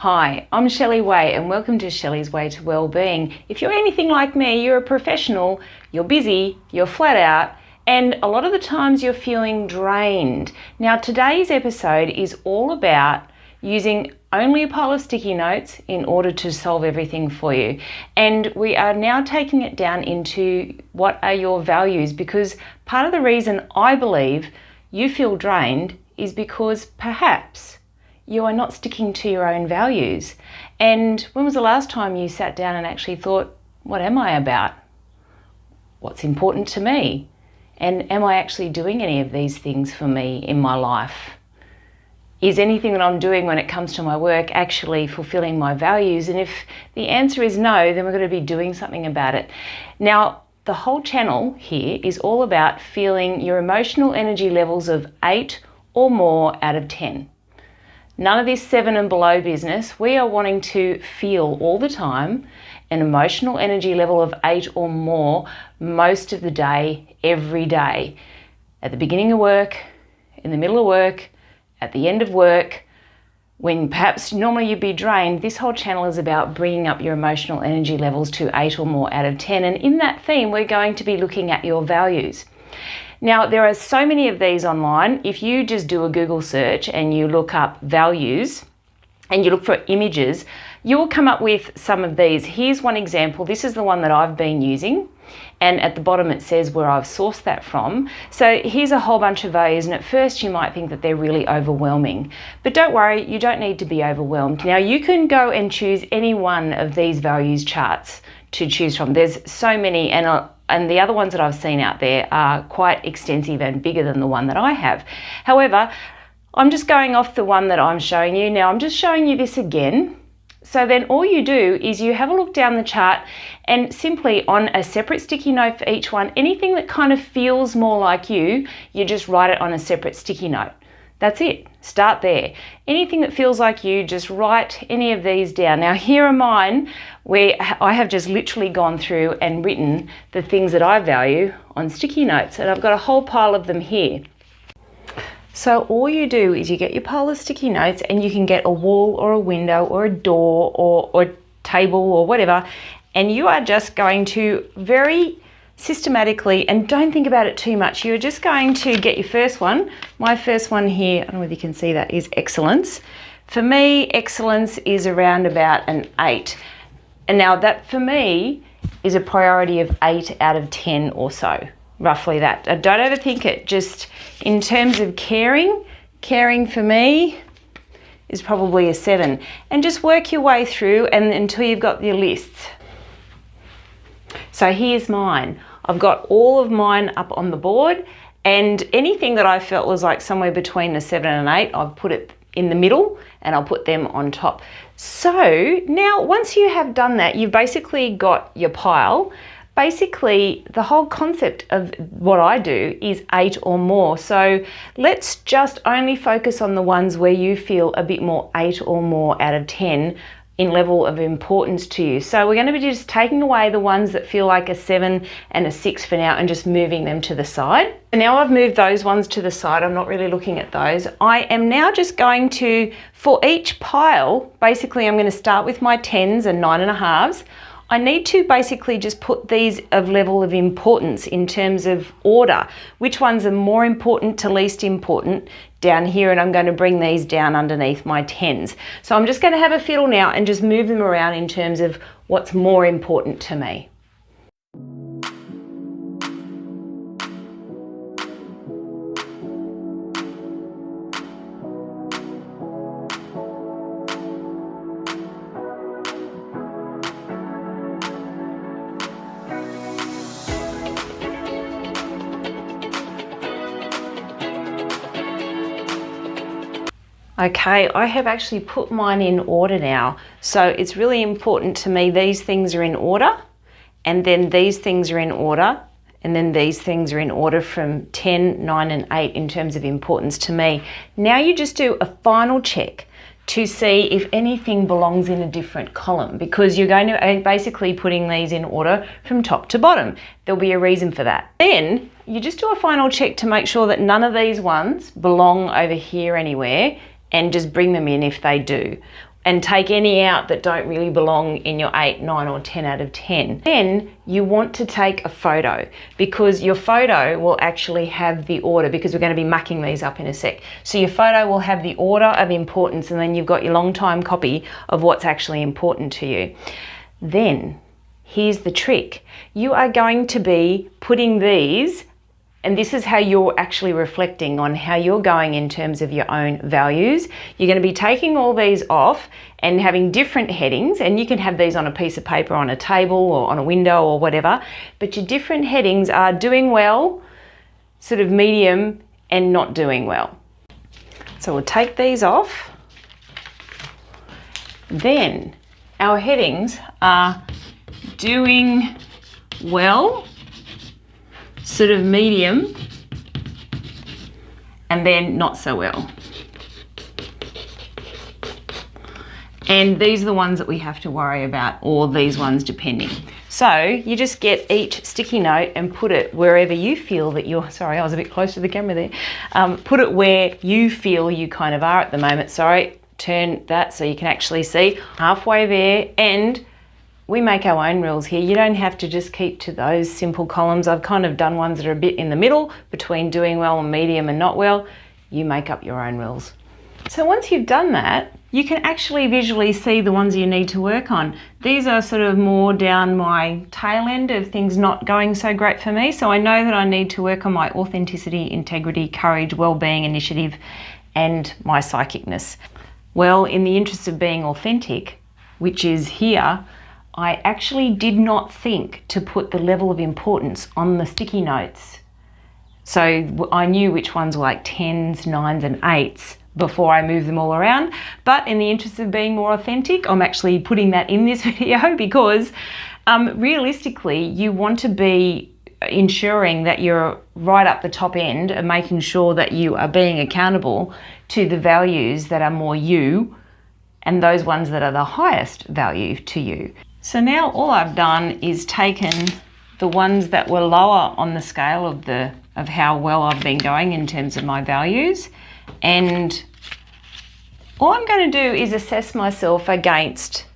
Hi, I'm Shelley Way and welcome to Shelley's Way to Wellbeing. If you're anything like me, you're a professional, you're busy, you're flat out, and a lot of the times you're feeling drained. Now today's episode is all about using only a pile of sticky notes in order to solve everything for you. And we are now taking it down into what are your values, because part of the reason I believe you feel drained is because perhaps you are not sticking to your own values. And when was the last time you sat down and actually thought, what am I about? What's important to me? And am I actually doing any of these things for me in my life? Is anything that I'm doing when it comes to my work actually fulfilling my values? And if the answer is no, then we're going to be doing something about it. Now, the whole channel here is all about feeling your emotional energy levels of 8 or more out of 10. None of this 7 and below business. We are wanting to feel all the time an emotional energy level of 8 or more most of the day, every day. At the beginning of work, in the middle of work, at the end of work, when perhaps normally you'd be drained. This whole channel is about bringing up your emotional energy levels to 8 or more out of 10. And in that theme, we're going to be looking at your values. Now, there are so many of these online. If you just do a Google search and you look up values and you look for images, you will come up with some of these. Here's one example. This is the one that I've been using. And at the bottom it says where I've sourced that from. So here's a whole bunch of values, and at first you might think that they're really overwhelming. But don't worry, you don't need to be overwhelmed. Now you can go and choose any one of these values charts to choose from. There's so many, and the other ones that I've seen out there are quite extensive and bigger than the one that I have. However, I'm just going off the one that I'm showing you. Now I'm just showing you this again. So then all you do is you have a look down the chart and simply on a separate sticky note for each one, anything that kind of feels more like you just write it on a separate sticky note. That's it. Start there. Anything that feels like you, just write any of these down. Now here are mine, where I have just literally gone through and written the things that I value on sticky notes, and I've got a whole pile of them here. So all you do is you get your pile of sticky notes, and you can get a wall or a window or a door or table or whatever, and you are just going to very systematically, and don't think about it too much, you're just going to get your first one. My first one here, I don't know whether you can see that, is excellence. For me, excellence is around about an 8. And now that for me is a priority of 8 out of 10 or so. Roughly that. Don't overthink it. Just in terms of caring for me is probably a 7. And just work your way through and until you've got your lists. So here's mine. I've got all of mine up on the board, and anything that I felt was like somewhere between a 7 and an 8, I've put it in the middle and I'll put them on top. So now once you have done that, you've basically got your pile. Basically, the whole concept of what I do is 8 or more. So let's just only focus on the ones where you feel a bit more 8 or more out of 10 in level of importance to you. So we're going to be just taking away the ones that feel like a 7 and a 6 for now and just moving them to the side. And now I've moved those ones to the side. I'm not really looking at those. I am now just going to, for each pile, basically I'm going to start with my 10s and 9.5s. I need to basically just put these of level of importance in terms of order. Which ones are more important to least important down here, and I'm going to bring these down underneath my 10s. So I'm just going to have a fiddle now and just move them around in terms of what's more important to me. Okay, I have actually put mine in order now. So it's really important to me, these things are in order, and then these things are in order, and then these things are in order from 10, 9 and 8 in terms of importance to me. Now you just do a final check to see if anything belongs in a different column, because you're going to basically putting these in order from top to bottom. There'll be a reason for that. Then you just do a final check to make sure that none of these ones belong over here anywhere, and just bring them in if they do. and take any out that don't really belong in your 8, 9 or 10 out of 10. Then you want to take a photo, because your photo will actually have the order, because we're going to be mucking these up in a sec. So your photo will have the order of importance, and then you've got your long time copy of what's actually important to you. Then here's the trick. You are going to be putting these, and this is how you're actually reflecting on how you're going in terms of your own values. You're going to be taking all these off and having different headings, and you can have these on a piece of paper, on a table or on a window or whatever, but your different headings are doing well, sort of medium, and not doing well. So we'll take these off. Then our headings are doing well, sort of medium, and then not so well. And these are the ones that we have to worry about, or these ones depending. So you just get each sticky note and put it wherever you feel that you're, sorry, I was a bit close to the camera there. Put it where you feel you kind of are at the moment. Sorry, turn that so you can actually see. Halfway there, and we make our own rules here. You don't have to just keep to those simple columns. I've kind of done ones that are a bit in the middle between doing well and medium and not well. You make up your own rules. So once you've done that, you can actually visually see the ones you need to work on. These are sort of more down my tail end of things not going so great for me. So I know that I need to work on my authenticity, integrity, courage, well-being, initiative, and my psychicness. Well, in the interest of being authentic, which is here, I actually did not think to put the level of importance on the sticky notes. So I knew which ones were like 10s, 9s and 8s before I moved them all around. But in the interest of being more authentic, I'm actually putting that in this video, because realistically, you want to be ensuring that you're right up the top end and making sure that you are being accountable to the values that are more you, and those ones that are the highest value to you. So now all I've done is taken the ones that were lower on the scale of how well I've been going in terms of my values, and all I'm going to do is assess myself against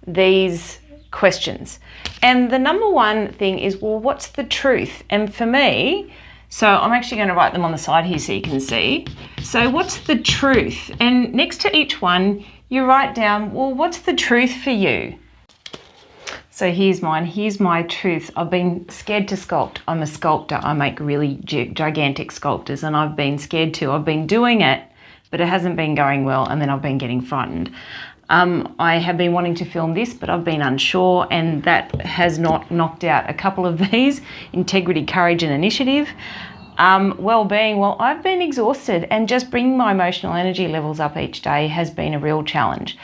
these questions. And the number one thing is, well, what's the truth? And for me, so I'm actually going to write them on the side here so you can see. So what's the truth? And next to each one, you write down, well, what's the truth for you? So here's mine. Here's my truth. I've been scared to sculpt. I'm a sculptor. I make really gigantic sculptures, and I've been scared to. I've been doing it, but it hasn't been going well, and then I've been getting frightened. I have been wanting to film this, but I've been unsure, and that has not knocked out a couple of these: integrity, courage, and initiative. Well-being, well, I've been exhausted, and just bringing my emotional energy levels up each day has been a real challenge.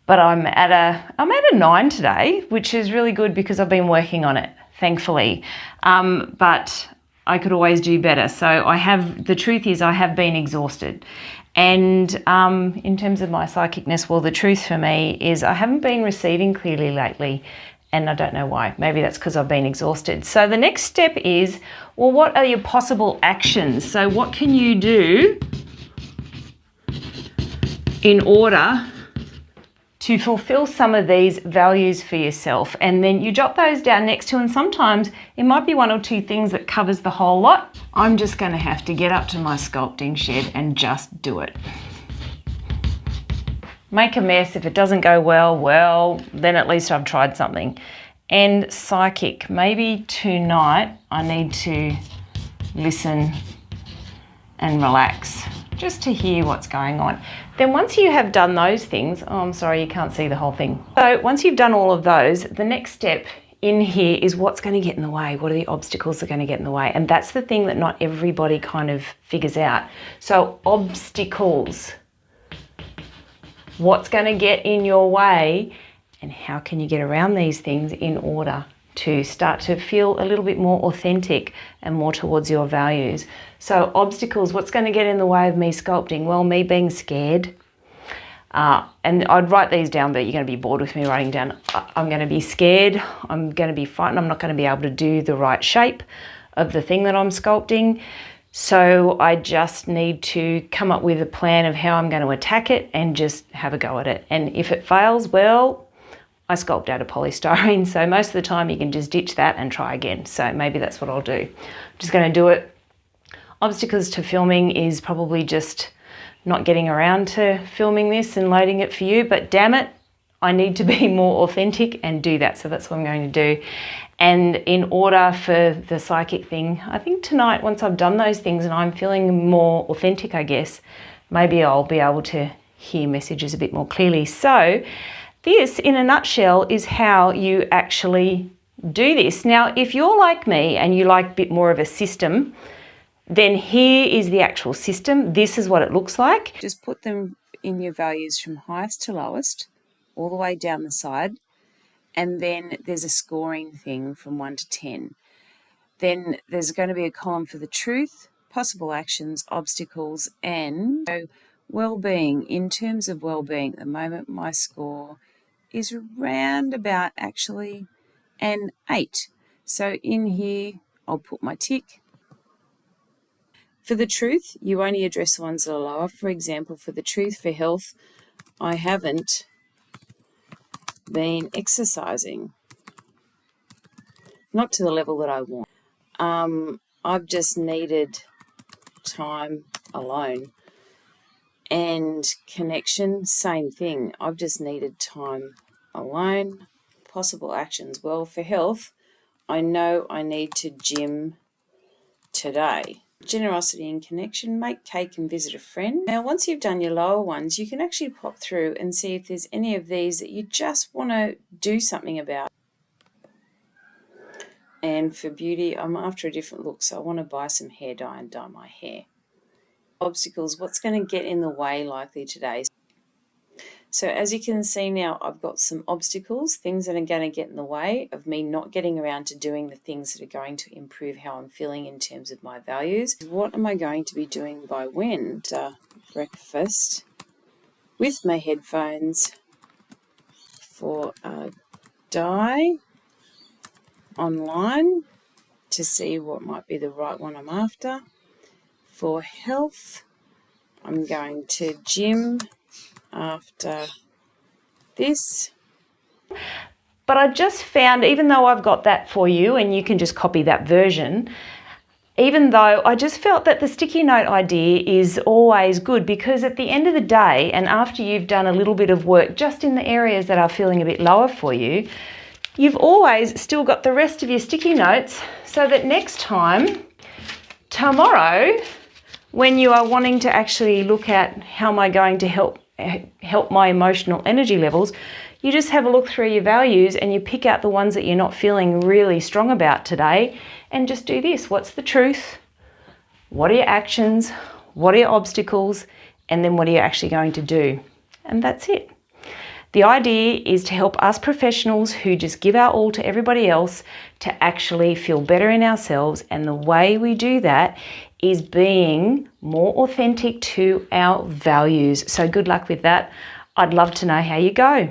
But I'm at a 9 today, which is really good because I've been working on it, thankfully. But I could always do better. So the truth is I have been exhausted. And in terms of my psychicness, well, the truth for me is I haven't been receiving clearly lately, and I don't know why. Maybe that's because I've been exhausted. So the next step is, well, what are your possible actions? So what can you do in order to fulfill some of these values for yourself? And then you jot those down next to, and sometimes it might be one or two things that covers the whole lot. I'm just going to have to get up to my sculpting shed and just do it. Make a mess. If it doesn't go well, then at least I've tried something. And psychic, maybe tonight I need to listen and relax just to hear what's going on. Then once you have done those things, oh, I'm sorry, you can't see the whole thing. So once you've done all of those, the next step in here is what's going to get in the way. What are the obstacles that are going to get in the way? And that's the thing that not everybody kind of figures out. So obstacles. What's going to get in your way, and how can you get around these things in order to start to feel a little bit more authentic and more towards your values. So obstacles, what's going to get in the way of me sculpting? Well, me being scared. And I'd write these down, but you're going to be bored with me writing down. I'm going to be scared. I'm going to be frightened. I'm not going to be able to do the right shape of the thing that I'm sculpting. So I just need to come up with a plan of how I'm going to attack it and just have a go at it. And if it fails, well, I sculpt out of polystyrene. So most of the time you can just ditch that and try again. So maybe that's what I'll do. I'm just going to do it. Obstacles to filming is probably just not getting around to filming this and loading it for you, but damn it, I need to be more authentic and do that. So that's what I'm going to do. And in order for the psychic thing, I think tonight, once I've done those things and I'm feeling more authentic, I guess, maybe I'll be able to hear messages a bit more clearly. So this, in a nutshell, is how you actually do this. Now, if you're like me and you like a bit more of a system, then here is the actual system. This is what it looks like. Just put them in your values from highest to lowest, all the way down the side. And then there's a scoring thing from 1 to 10. Then there's going to be a column for the truth, possible actions, obstacles, and well-being. In terms of well-being, at the moment my score is around about actually an 8. So in here I'll put my tick. For the truth, you only address the ones that are lower. For example, for the truth, for health, I haven't been exercising. Not to the level that I want. I've just needed time alone. And connection, same thing. I've just needed time alone. Possible actions. Well, for health, I know I need to gym today. Generosity and connection, make cake and visit a friend. Now, once you've done your lower ones, you can actually pop through and see if there's any of these that you just want to do something about. And for beauty, I'm after a different look, so I want to buy some hair dye and dye my hair. Obstacles, what's going to get in the way likely today? So as you can see now, I've got some obstacles, things that are going to get in the way of me not getting around to doing the things that are going to improve how I'm feeling in terms of my values. What am I going to be doing by when? Breakfast with my headphones for a dye online to see what might be the right one I'm after. For health, I'm going to gym after this. But I just found, even though I've got that for you and you can just copy that version, even though I just felt that the sticky note idea is always good, because at the end of the day, and after you've done a little bit of work just in the areas that are feeling a bit lower for you, you've always still got the rest of your sticky notes, so that next time, tomorrow, when you are wanting to actually look at how am I going to help my emotional energy levels, you just have a look through your values and you pick out the ones that you're not feeling really strong about today and just do this. What's the truth? What are your actions? What are your obstacles? And then what are you actually going to do? And that's it. The idea is to help us professionals who just give our all to everybody else to actually feel better in ourselves. And the way we do that is being more authentic to our values. So good luck with that. I'd love to know how you go.